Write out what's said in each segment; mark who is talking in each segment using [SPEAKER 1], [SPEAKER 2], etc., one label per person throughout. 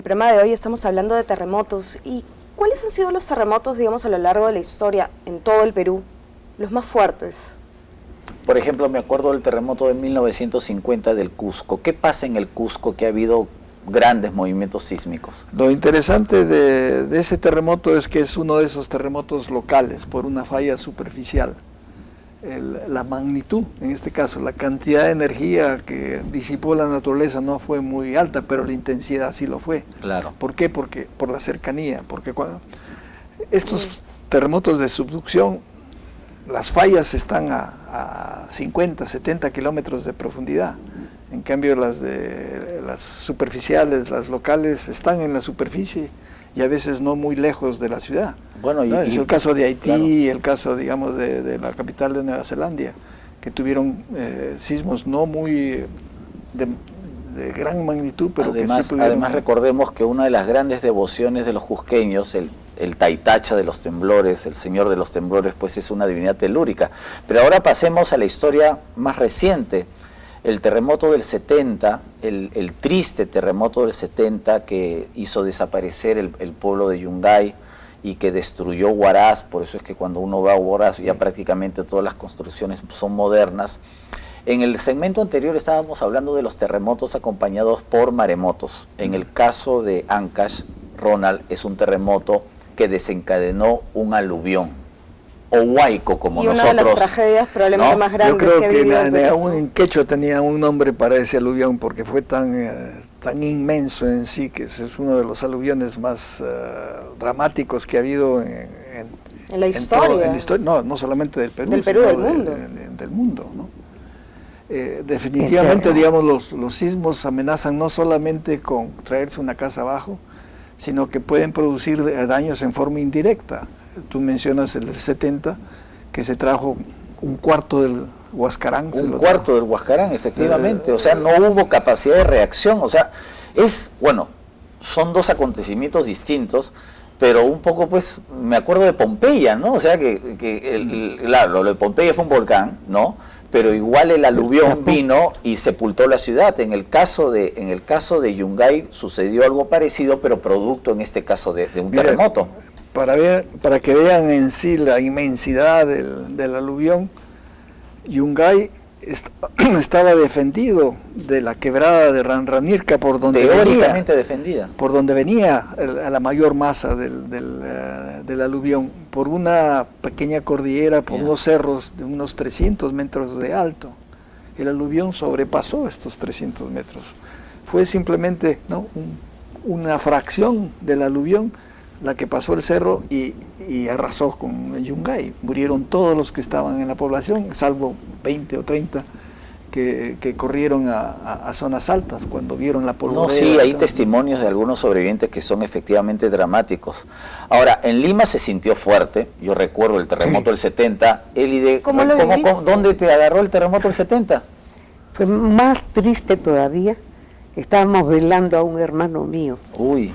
[SPEAKER 1] el programa de hoy estamos hablando de terremotos. ¿Y cuáles han sido los terremotos, digamos, a lo largo de la historia en todo el Perú, los más fuertes?
[SPEAKER 2] Por ejemplo, me acuerdo del terremoto de 1950 del Cusco. ¿Qué pasa en el Cusco? Que ha habido grandes movimientos sísmicos.
[SPEAKER 3] Lo interesante de ese terremoto es que es uno de esos terremotos locales por una falla superficial. La magnitud, en este caso, la cantidad de energía que disipó la naturaleza no fue muy alta, pero la intensidad sí lo fue.
[SPEAKER 2] Claro.
[SPEAKER 3] ¿Por qué? Porque por la cercanía, porque cuando estos terremotos de subducción, las fallas están a 50, 70 kilómetros de profundidad. En cambio, las superficiales, las locales, están en la superficie y a veces no muy lejos de la ciudad.
[SPEAKER 2] Bueno,
[SPEAKER 3] ¿no? Es el caso de Haití,
[SPEAKER 2] claro.
[SPEAKER 3] el caso, digamos, de la capital de Nueva Zelanda, que tuvieron sismos no muy de gran magnitud, pero
[SPEAKER 2] además,
[SPEAKER 3] que sí pudieron...
[SPEAKER 2] Además recordemos que una de las grandes devociones de los cusqueños, el Taitacha de los temblores, el señor de los temblores, pues es una divinidad telúrica. Pero ahora pasemos a la historia más reciente. El terremoto del 70, el triste terremoto del 70 que hizo desaparecer el pueblo de Yungay y que destruyó Huaraz. Por eso es que cuando uno va a Huaraz ya prácticamente todas las construcciones son modernas. En el segmento anterior estábamos hablando de los terremotos acompañados por maremotos. En el caso de Ancash, Ronald, es un terremoto que desencadenó un aluvión. O huaico, como nosotros.
[SPEAKER 1] Y una de las tragedias probablemente más grandes.
[SPEAKER 3] Yo creo que
[SPEAKER 1] aún
[SPEAKER 3] en quechua tenía un nombre para ese aluvión porque fue tan inmenso en sí, que es uno de los aluviones más dramáticos que ha habido en
[SPEAKER 1] la historia.
[SPEAKER 3] En la historia, no solamente del Perú.
[SPEAKER 1] Del Perú, del mundo.
[SPEAKER 3] Del mundo, ¿no? Definitivamente, digamos, los sismos amenazan no solamente con traerse una casa abajo, sino que pueden producir daños en forma indirecta. Tú mencionas el 70, que se trajo un cuarto del Huascarán.
[SPEAKER 2] Un cuarto del Huascarán, efectivamente. O sea, no hubo capacidad de reacción. O sea, son dos acontecimientos distintos, pero un poco, pues, me acuerdo de Pompeya, ¿no? O sea, claro, lo de Pompeya fue un volcán, ¿no? Pero igual el aluvión vino y sepultó la ciudad. En el caso de Yungay sucedió algo parecido, pero producto, en este caso, de un terremoto.
[SPEAKER 3] Para que vean en sí la inmensidad del aluvión, Yungay estaba defendido de la quebrada de Ranranirca, por donde
[SPEAKER 2] teóricamente defendida,
[SPEAKER 3] por donde venía la mayor masa del aluvión, por una pequeña cordillera, por unos cerros de unos 300 metros de alto. El aluvión sobrepasó estos 300 metros. Fue simplemente, ¿no?, una fracción del aluvión la que pasó el cerro y arrasó con Yungay. Murieron todos los que estaban en la población, salvo 20 o 30 que corrieron a zonas altas cuando vieron la polvorera.
[SPEAKER 2] No, sí, hay testimonios de algunos sobrevivientes que son efectivamente dramáticos. Ahora, en Lima se sintió fuerte. Yo recuerdo el terremoto del 70. Elide, ¿dónde te agarró el terremoto del 70?
[SPEAKER 4] Fue más triste todavía. Estábamos velando a un hermano mío.
[SPEAKER 2] Uy.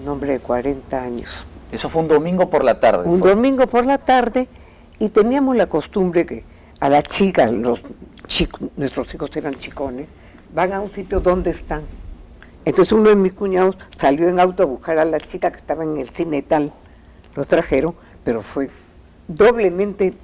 [SPEAKER 4] Un hombre de 40 años.
[SPEAKER 2] Eso fue un domingo por la tarde.
[SPEAKER 4] Domingo por la tarde, y teníamos la costumbre que a las chicas, nuestros hijos eran chicones, van a un sitio donde están. Entonces uno de mis cuñados salió en auto a buscar a la chica que estaba en el Cinetal. Los trajeron, pero fue doblemente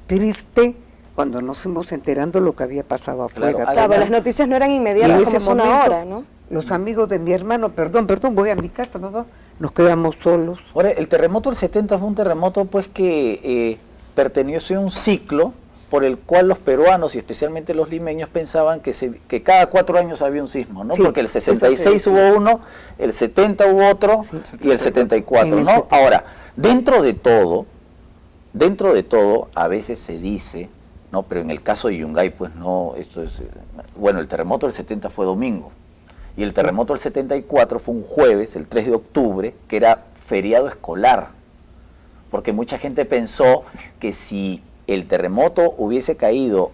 [SPEAKER 4] triste cuando nos fuimos enterando lo que había pasado afuera.
[SPEAKER 1] Claro, las noticias no eran inmediatas como son ahora, ¿no?
[SPEAKER 4] Los amigos de mi hermano, perdón, voy a mi casa, papá, nos quedamos solos.
[SPEAKER 2] Ahora, el terremoto del 70 fue un terremoto, pues, que perteneció a un ciclo por el cual los peruanos y especialmente los limeños pensaban que cada 4 años había un sismo, ¿no? Sí, porque el 66 hubo uno, el 70 hubo otro, y el 74, ¿no? Ahora, dentro de todo, a veces se dice, ¿no? Pero en el caso de Yungay, pues no, bueno, el terremoto del 70 fue domingo, y el terremoto del 74 fue un jueves, el 3 de octubre, que era feriado escolar, porque mucha gente pensó que si el terremoto hubiese caído,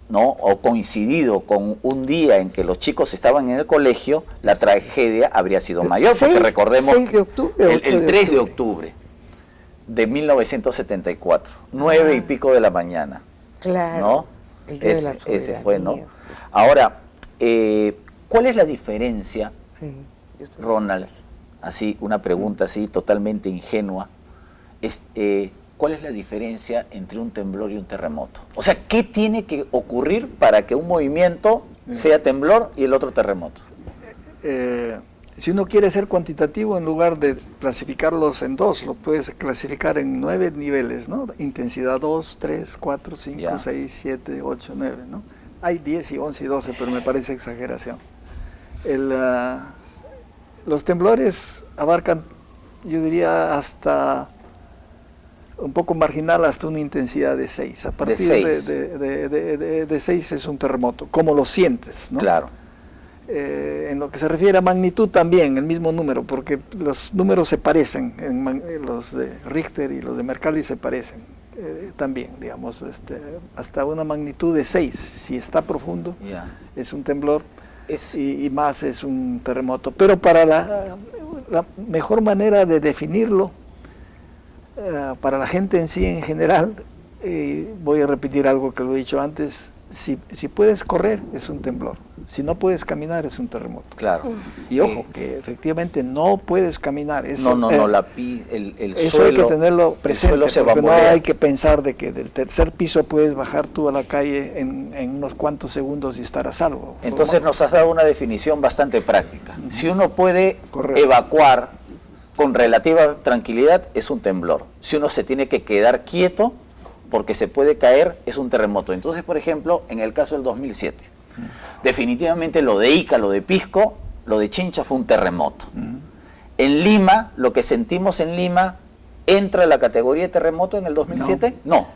[SPEAKER 2] ¿no?, o coincidido con un día en que los chicos estaban en el colegio, la tragedia habría sido mayor, porque recordemos el 3 de octubre de 1974, 9 y pico de la mañana.
[SPEAKER 4] Claro.
[SPEAKER 2] ¿No? Ese fue, ¿no? Ahora, ¿cuál es la diferencia Ronald, así una pregunta así totalmente ingenua, ¿cuál es la diferencia entre un temblor y un terremoto? O sea, ¿qué tiene que ocurrir para que un movimiento sea temblor y el otro terremoto?
[SPEAKER 3] Si uno quiere ser cuantitativo, en lugar de clasificarlos en dos, lo puedes clasificar en 9 niveles, ¿no? Intensidad 2, 3, 4, 5, 6, 7, 8, 9, ¿no? Hay 10 y 11 y 12, pero me parece exageración. Los temblores abarcan, yo diría, hasta un poco marginal, hasta una intensidad de 6. A partir de 6 es un terremoto, como lo sientes, ¿no?
[SPEAKER 2] Claro.
[SPEAKER 3] En lo que se refiere a magnitud también, el mismo número, porque los números se parecen, los de Richter y los de Mercalli se parecen también, digamos, hasta una magnitud de 6, si está profundo, es un temblor, y más es un terremoto. Pero para la mejor manera de definirlo, para la gente en sí en general, voy a repetir algo que lo he dicho antes, si puedes correr es un temblor, si no puedes caminar es un terremoto.
[SPEAKER 2] Claro.
[SPEAKER 3] Y ojo, que efectivamente no puedes caminar. Eso,
[SPEAKER 2] el
[SPEAKER 3] eso
[SPEAKER 2] suelo,
[SPEAKER 3] hay que tenerlo presente,
[SPEAKER 2] se
[SPEAKER 3] porque no
[SPEAKER 2] bambolea.
[SPEAKER 3] hay que pensar de que del tercer piso puedes bajar tú a la calle en unos cuantos segundos y estar a salvo.
[SPEAKER 2] Entonces nos has dado una definición bastante práctica. Si uno puede
[SPEAKER 3] Correcto.
[SPEAKER 2] evacuar con relativa tranquilidad, es un temblor. Si uno se tiene que quedar quieto porque se puede caer, es un terremoto. Entonces, por ejemplo, en el caso del 2007, definitivamente lo de Ica, lo de Pisco, lo de Chincha fue un terremoto. En Lima, lo que sentimos en Lima, ¿entra en la categoría de terremoto en el 2007? No.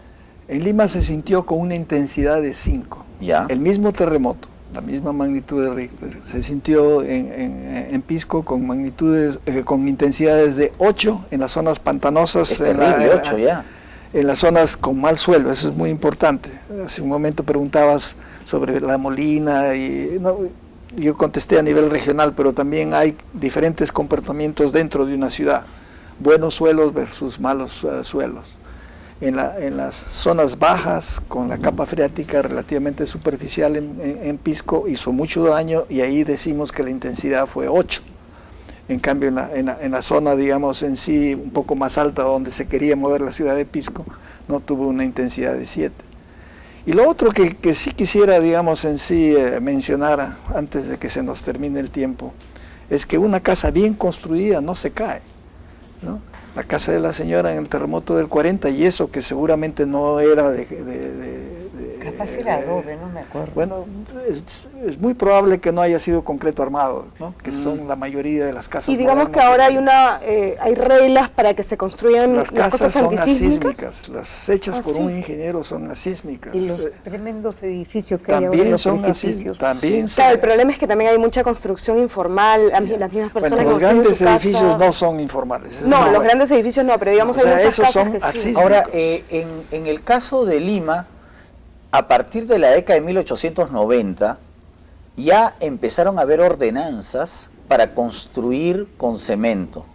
[SPEAKER 3] En Lima se sintió con una intensidad de 5.
[SPEAKER 2] Ya.
[SPEAKER 3] El mismo terremoto, la misma magnitud de Richter, se sintió en Pisco con magnitudes, con intensidades de 8 en las zonas pantanosas.
[SPEAKER 2] Es terrible, 8 ya.
[SPEAKER 3] En las zonas con mal suelo, eso es muy importante. Hace un momento preguntabas sobre La Molina, y yo contesté a nivel regional, pero también hay diferentes comportamientos dentro de una ciudad. Buenos suelos versus malos suelos. En las zonas bajas, con la capa freática relativamente superficial en Pisco, hizo mucho daño y ahí decimos que la intensidad fue 8. En cambio, en la zona, digamos, en sí, un poco más alta, donde se quería mover la ciudad de Pisco, no tuvo una intensidad de 7. Y lo otro que sí quisiera, digamos, en sí mencionar, antes de que se nos termine el tiempo, es que una casa bien construida no se cae, ¿no? La casa de la señora en el terremoto del 40, y eso que seguramente no era
[SPEAKER 4] capaz era adobe, no me acuerdo.
[SPEAKER 3] Bueno, es muy probable que no haya sido concreto armado, ¿no? Que son la mayoría de las casas.
[SPEAKER 1] Y digamos que ahora hay reglas para que se construyan las cosas
[SPEAKER 3] son
[SPEAKER 1] antisísmicas.
[SPEAKER 3] asísmicas, las hechas por un ingeniero son asísmicas.
[SPEAKER 4] Y los tremendos edificios que hay ahora,
[SPEAKER 3] también
[SPEAKER 4] los
[SPEAKER 3] son
[SPEAKER 4] edificios.
[SPEAKER 3] también
[SPEAKER 1] Claro, el problema es que también hay mucha construcción informal, las mismas personas
[SPEAKER 3] bueno, los
[SPEAKER 1] que construyen
[SPEAKER 3] grandes
[SPEAKER 1] su casa.
[SPEAKER 3] edificios no son informales.
[SPEAKER 1] No, los grandes edificios no, pero digamos
[SPEAKER 3] O sea,
[SPEAKER 1] hay muchas
[SPEAKER 3] esos
[SPEAKER 1] casas
[SPEAKER 3] son
[SPEAKER 1] que sí.
[SPEAKER 3] asísmicos.
[SPEAKER 2] Ahora, en el caso de Lima, a partir de la década de 1890, ya empezaron a haber ordenanzas para construir con cemento,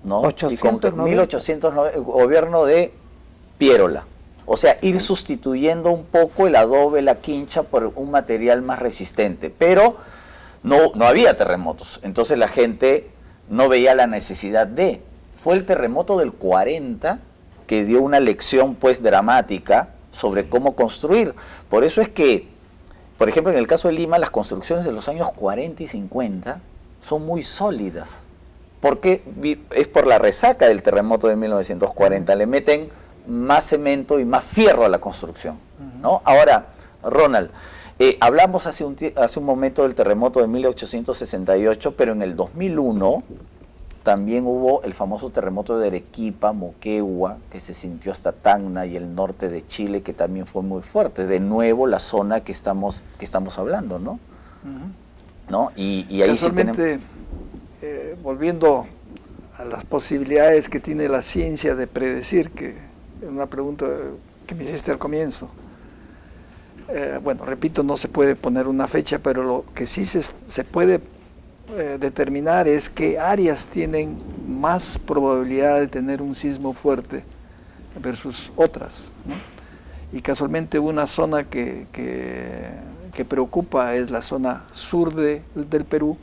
[SPEAKER 2] ¿no?
[SPEAKER 4] 890.
[SPEAKER 2] 1890, el gobierno de Piérola. O sea, ir sustituyendo un poco el adobe, la quincha, por un material más resistente. Pero no había terremotos, entonces la gente no veía la necesidad de. Fue el terremoto del 40 que dio una lección pues dramática sobre cómo construir. Por eso es que, por ejemplo, en el caso de Lima, las construcciones de los años 40 y 50 son muy sólidas, porque es por la resaca del terremoto de 1940, le meten más cemento y más fierro a la construcción, ¿no? Ahora, Ronald, hablamos hace un momento del terremoto de 1868, pero en el 2001 también hubo el famoso terremoto de Arequipa, Moquegua, que se sintió hasta Tacna y el norte de Chile, que también fue muy fuerte. De nuevo la zona que estamos hablando, ¿no? ¿No? Y ahí sí tenemos...
[SPEAKER 3] volviendo a las posibilidades que tiene la ciencia de predecir, que es una pregunta que me hiciste al comienzo. Bueno, repito, no se puede poner una fecha, pero lo que sí se puede determinar es qué áreas tienen más probabilidad de tener un sismo fuerte versus otras, ¿no? Y casualmente una zona que preocupa es la zona sur del Perú,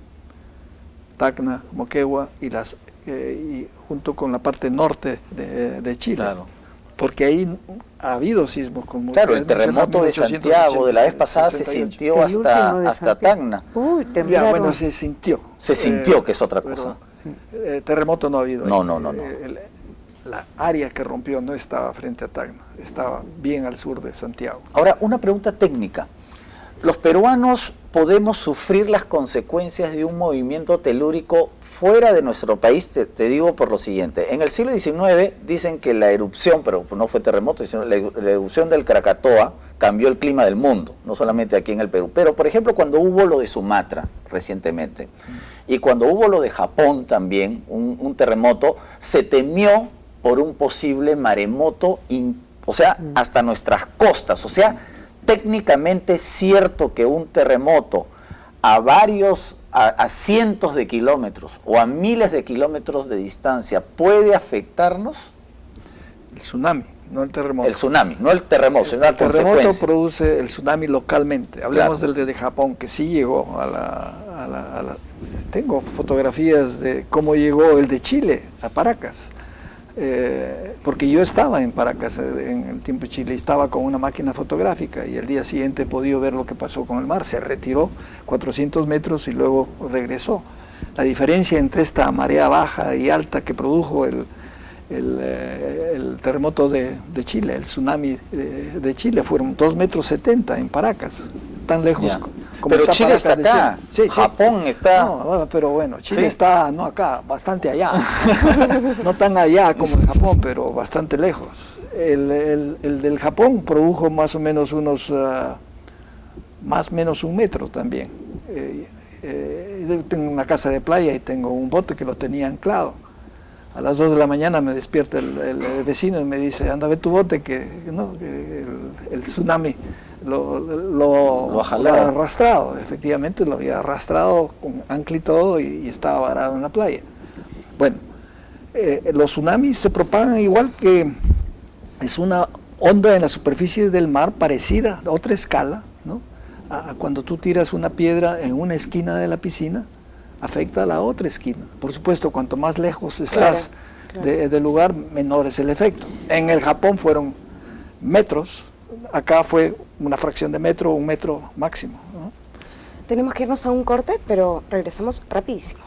[SPEAKER 3] Tacna, Moquegua y junto con la parte norte de Chile.
[SPEAKER 2] Claro.
[SPEAKER 3] Porque ahí ha habido sismos como
[SPEAKER 2] Claro, el terremoto de Santiago de la vez pasada se
[SPEAKER 3] 68.
[SPEAKER 2] sintió hasta Tacna.
[SPEAKER 4] Uy,
[SPEAKER 3] Ya,
[SPEAKER 4] temblaron.
[SPEAKER 3] bueno, se sintió.
[SPEAKER 2] Se sintió, que es otra
[SPEAKER 3] pero,
[SPEAKER 2] cosa.
[SPEAKER 3] terremoto no ha habido.
[SPEAKER 2] No,
[SPEAKER 3] ahí.
[SPEAKER 2] no.
[SPEAKER 3] La área que rompió no estaba frente a Tacna, estaba bien al sur de Santiago.
[SPEAKER 2] Ahora, una pregunta técnica. ¿Los peruanos podemos sufrir las consecuencias de un movimiento telúrico fuera de nuestro país? Te digo por lo siguiente. En el siglo XIX dicen que la erupción, pero no fue terremoto, sino la erupción del Krakatoa cambió el clima del mundo, no solamente aquí en el Perú. Pero, por ejemplo, cuando hubo lo de Sumatra recientemente, y cuando hubo lo de Japón también, un terremoto, se temió por un posible maremoto, o sea, hasta nuestras costas. O sea, técnicamente es cierto que un terremoto a cientos de kilómetros o a miles de kilómetros de distancia puede afectarnos.
[SPEAKER 3] El tsunami, no el terremoto.
[SPEAKER 2] El tsunami, no el terremoto, sino la
[SPEAKER 3] El terremoto
[SPEAKER 2] consecuencia.
[SPEAKER 3] produce el tsunami localmente. Hablemos
[SPEAKER 2] Claro.
[SPEAKER 3] del de Japón, que sí llegó Tengo fotografías de cómo llegó el de Chile a Paracas. Porque yo estaba en Paracas en el tiempo de Chile, estaba con una máquina fotográfica y el día siguiente he podido ver lo que pasó con el mar. Se retiró 400 metros y luego regresó. La diferencia entre esta marea baja y alta que produjo el terremoto de Chile, el tsunami de Chile, fueron 2,70 metros en Paracas, tan lejos.
[SPEAKER 2] Ya.
[SPEAKER 3] Como
[SPEAKER 2] Pero Chile
[SPEAKER 3] Paracas
[SPEAKER 2] está
[SPEAKER 3] de
[SPEAKER 2] acá,
[SPEAKER 3] Chile. Sí,
[SPEAKER 2] Japón está...
[SPEAKER 3] No, pero bueno, Chile
[SPEAKER 2] Sí.
[SPEAKER 3] está, no acá, bastante allá. No tan allá como en Japón, pero bastante lejos. El del Japón produjo más o menos más o menos 1 metro también. Tengo una casa de playa y tengo un bote que lo tenía anclado. A las 2 de la mañana me despierta el vecino y me dice, anda, ve tu bote, que el tsunami lo ha arrastrado. Efectivamente lo había arrastrado con ancla y todo y estaba varado en la playa. Bueno, los tsunamis se propagan igual que es una onda en la superficie del mar parecida, a otra escala, ¿no? A cuando tú tiras una piedra en una esquina de la piscina, afecta a la otra esquina. Por supuesto, cuanto más lejos estás del lugar, menor es el efecto. En el Japón fueron metros, acá fue una fracción de metro, 1 metro máximo, ¿no?
[SPEAKER 1] Tenemos que irnos a un corte, pero regresamos rapidísimo.